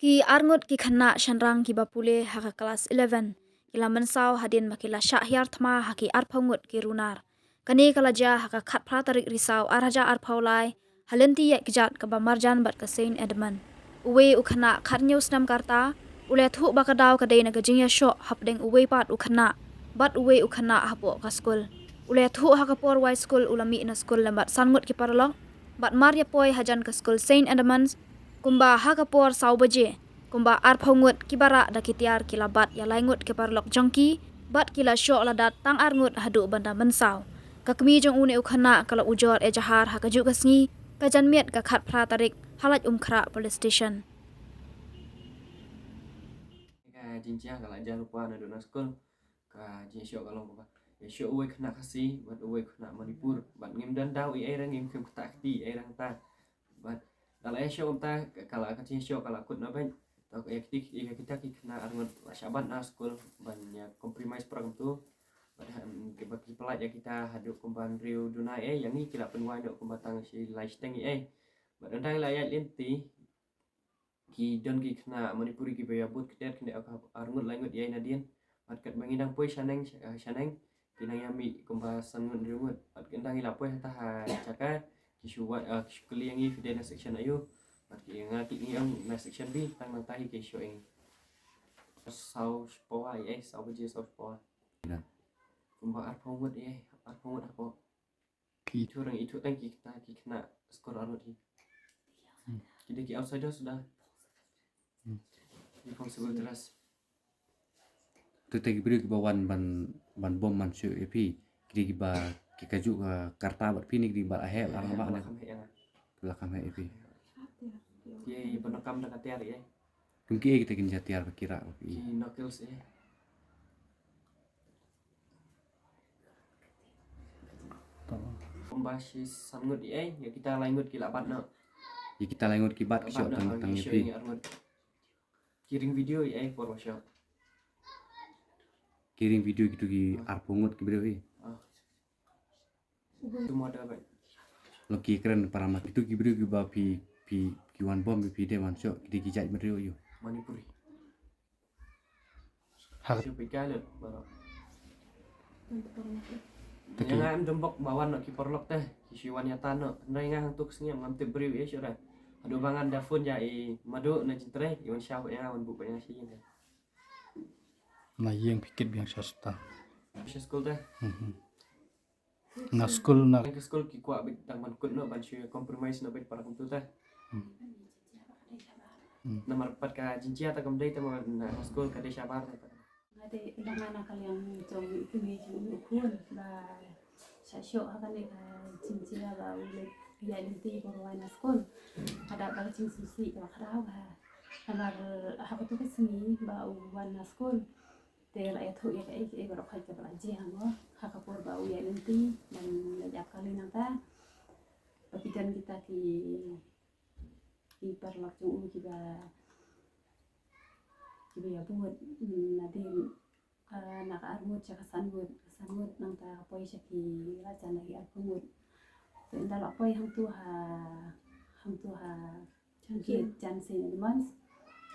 Ki arngut ki khana shanrang ki bapule haka kelas 11. Kila mensau hadin makila syahyar thma haki arpaungut ki runar. Kani kalaja haka khat pratarik risau araja arpaulai halenti yak kijat ke bamarjan bat ke Saint Edmund. Uwe ukhana khat news nam karta ule thu bakadaw kadai na gajingya sho hapdeng uwe pat ukhana bat uwe ukhana hapo ka school. Ule thu haka por wai school ulami na school lambat sangut ki paralong bat marya poi hajan ke school Saint Edmunds kumba hakapor saubaje kumba arpaungut kibara da kitiar kilabat ya laingut ke parlok jongki bat kila syok ladat tang arngut hadu banda mensau kakmi jong une ukhana kala ujor e jahar hakaju kasngi kajan miet ka khat phra tarik halat umkhra police station. Jinjia kalau jangan lupa ada donor school ka jinsyo kalau lupa ya syo uwe kena kasih buat uwe kena Manipur buat ngim dan daw i rang ngim kem takti rang ta buat kalau syo ta kalau ka jinsyo kalau akut na ben tak kita kena arngot syabat na school banyak compromise program tu bagi pelat ya kita haduk kumban Rio Dunai yang ni kila penwai dok kumbatang si lifestyle buat ndang layat lenti ki don ki kena Manipuri ki baya but keder kena arngut langut ya nadien at kat mangidang poi shaneng kinang yami kumba sangun riungut at kendang ila poi ta caka ki shuwat ki kliangi fidena section ayu at ki ngati ngiang na section b tang nang tahi ki showing sau spoa sau beje sau spoa kumba arpongut arpongut apo ki turang itu tang ki kita ki kena skor arngut jadi ki outsider sudah responsible terus tu tegi beri ki bawan ban bom man su epi kiri ki ba ki kaju ka karta bat pini ki ba ahe lang ba na belakang he epi ye penokam dak atiar tungki kita kin jatiar kira ki knuckles pembasi sangut ya kita langut ki labat no ya kita langut ki bat ki tang epi kiring video for workshop kirim video gitu ki arpungut ki beri semua ada baik loki keren paramat itu ki beri ki ba pi wan bom pi de wan so ki ki jai beri yo Manipuri hak pikale baro yang am dembok bawan no ki porlok teh ki siwan nyata no ndai ngang tuk sing ngam te beri sura adu bangan dafun ya madu na cintre iwan syah yang awan bu banyak sih na yeng pikir biang sasta bisa school teh na school na ke school ki kwa bit tang man kut no ban syue compromise no bit para kumtu teh nomor 4 ka jinjia ta kamdai ta na school ka de syabar ada dengan kalian jom itu ni ukun ba sasyo akan ni jinjia ba ulit ya nanti berwarna school ada bang cing susi ba karaw ha amar aku tu kesini ba warna school tel ayat hu ya kai baru kai ke belanja hamo hakapur ba ya nanti dan lajak kali nanta papidan kita ki perlak jung kita ya buat nanti nak armut cak sangut nanta poi caki raja lagi armut tenda la poi hang tu ha jangkit jan sen demans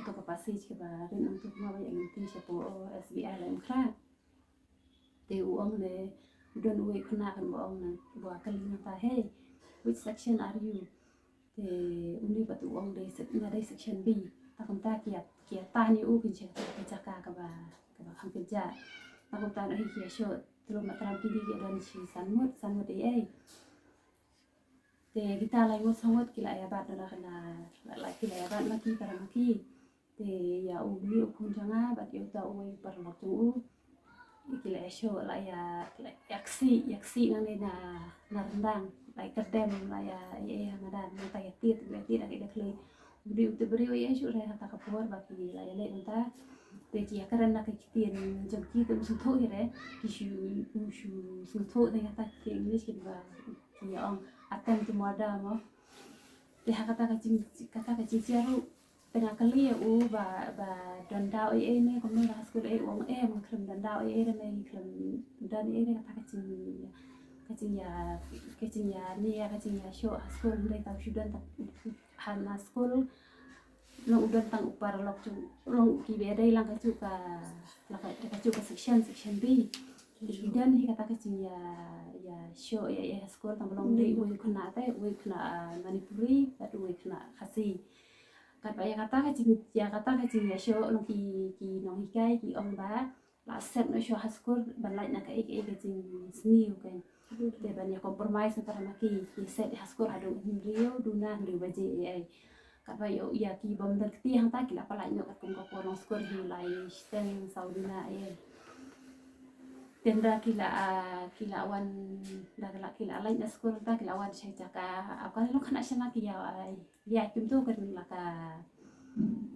atau kapasi cik ba rin hang tu ma ba yang nanti siapa SBI lain kran te uang le don uwe kena kan uang na buat kali nanta hey which section are you te undi batu uang dari section B takon ta kia tani u kinche ka jaka ka ba kham kerja takon ta no hi kia sho terus matram kidi ke dan si sanmut te kita lai ngot sangot kila ya bat na kana lai kila ya bat maki para maki te ya u li u kun janga bat yo ta u par lok tu kila ya sho la ya yaksi ngane na rendang lai kerdem la ya ngadan ta ya tit ada kle beri untuk beri ya syuk dah tak kapur bagi la ya le nta te kia karena ke kitien jangki tu sunto ya kishu sunto dengan tak ke English ke ba kia ong akan tu moda mo te kata ka cing siaru tengah kali ya ba dandau ni komno dah school wong mengkrem dandau dan krem dan kata kacing ya ni ya kacing ya show school mereka sudah tak hana school long udan tang upar lok chu long ki be dai lang ka chu ka section B dan hi kata ka cing ya show ya sekolah tang long dei we kena manipuri at we kena khasi kat ba ya kata ka cing ya show long ki nong hikai ki ong ba la set no show haskul ban lai na ka ka cing sni kan de ban ya compromise antara maki ki set haskul adu rio duna rio baje ai kat ba yo ya ki bom dan kti hang ta ki la pala nyok kat kum ko porong skor hi lai sten saudina ai tenda kila awan kila lain na skor ta kila awan saya caka apa lo kana sana kia ya kim tu kan laka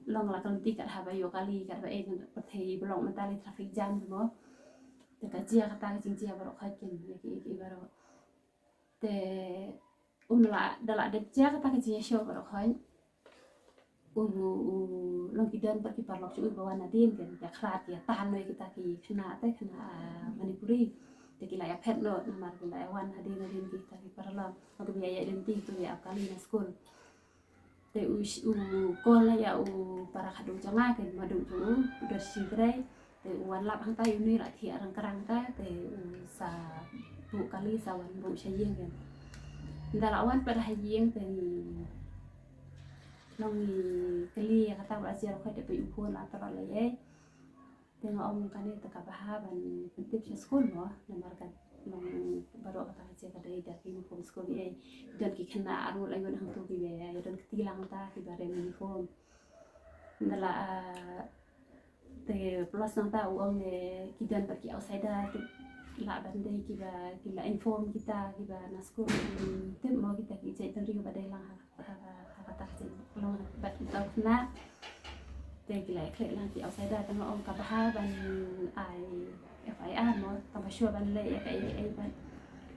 long la kan tikat haba yo kali kat ba en perthei belong mentali traffic jam mo te ka jia kata jing jia baro khakin ya ki baro te la dala de jia kata ka jia show baro khain long kidan pergi parlok cu bawa nadin kan ya krat ya tahan we kita ki kena manipuri te kila ya pet lo namar kila ya wan hadin kita ki parlok aku biaya identi tu ya kali na school te kola ya para kadung janga kan madung tu udah sigrai te wan lap hang tai ni la thi arang karang ta te sa bu kali sa wan bu sayeng kan ndalawan pada hayeng te long kali kata belajar kau dapat impun antara lay tengok om kan itu kabahaban penting sekolah mo namar kan long baru kata aja kada dari uniform sekolah ni dan kena aru lagi hang tu ki be dan ketilang ta ki bare uniform ndala te plus nang ta uang ne kidan pergi outsider la bandai kita inform kita na sekolah tem mau kita ki cai teri badai lang kata long bat kita kena te kila kle lang ki outsider tengok om kabahaban ai FIR mo tambah sure ban le ya kai ban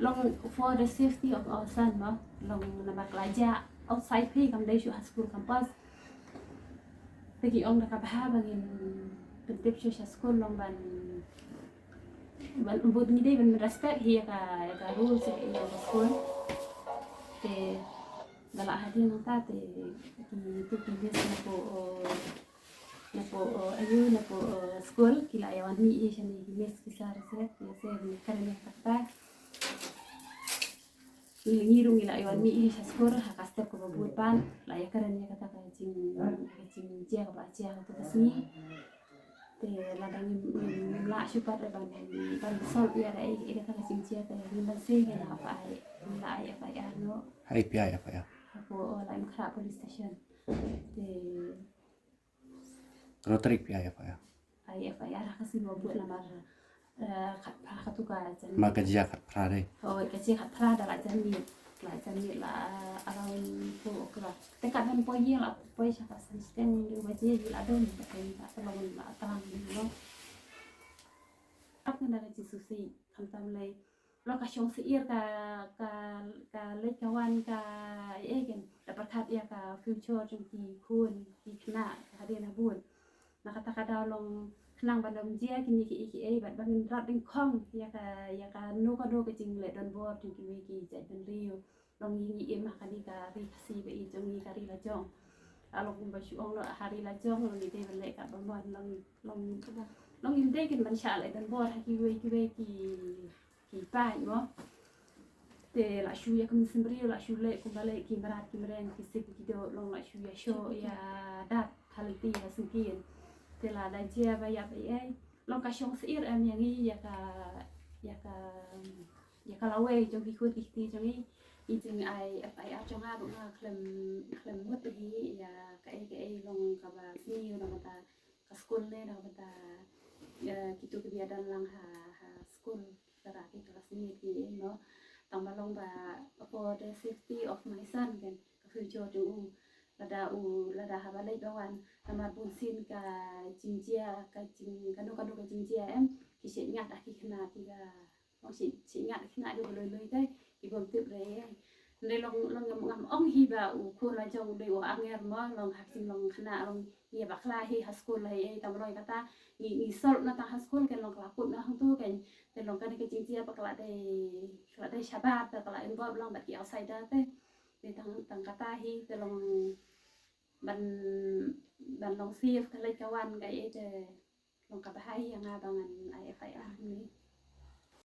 long for the safety of our son mo long nama kelaja outside pi kam dai shu school campus tegi om kabahaban in pentip shu school long ban buat ni dai ban respect hi ka rules ya school te dala hadi nang ta te ki tu ki na po ayu na po school kila ayawan mi siya ni mes kisar se ya se ni karen kata ngirung ila ayawan mi siya school hakastep ko buat pan la ya karen ya kata ka cing jia ka ba jia to kasni te ladang la syupat ban sol ya dai ida ka cing jia te ni ban se ga apa ai la ya pa ya no API apa ya aku lain kerap police station te Rotary API apa ya IFIR kasi buat lamar kat pra katuka jan maka dia kat prade oh kasi kat pra da la jan ni la around 4 o'clock te kat ban poye la poye sa assistant ni baje la don kai la tolong la tang ni no ak na la susi kam tam lai lo ka chong seir ka le kawan ka egen dapat hat ya ka future jung ki kun ki kena hadiah bun na kata long kenang bandam dia kini ki bat bangin rat ding khong ya ka no ka do ka jing le don bo jung ki jai dan rio long yi em ka ni ka ri si be i jung ni ka ri la jong alo kum ba shu ong lo hari la jong lo ni te le ka ba mon long im te kin ban sha le dan bo ha ki we ki pa no te la shu ya kum simbri la shu le kum ba le ki marat ki meren ki se ki do long la shu ya show ya dat haliti ya sungkin te la da jia ba ya ai long ka shong sir am yang ya ka la we jong ki khut ki jong i jing ai FIR jong ha bu na klem mut hi ya ka ai long ka ba ni na mata ka school le na mata ya kitu ke biadan lang ha school tara ki kelas ni ki no tambah long ba for the safety of my son kan ka future jong lada habalai bawan tamar bunsin ka jinjia ka jing kanu ka jinjia em ki se ngat ki khna ki gaong si ngat khna do loi dai ki bom tip re ne long ngam ong hi ba ko la jong de wa anger mo long hak sing long khna long ye bakla hi haskul lai ai tam loi kata ni sol na ta haskul kan long lakut na hang tu kan te long kan ke jinjia bakla dai shabat bakla en bob long ba ki outsider te tang kata hi te long ban long sif kalai kawan ga ite long ka bahai yang abangan IFIR ni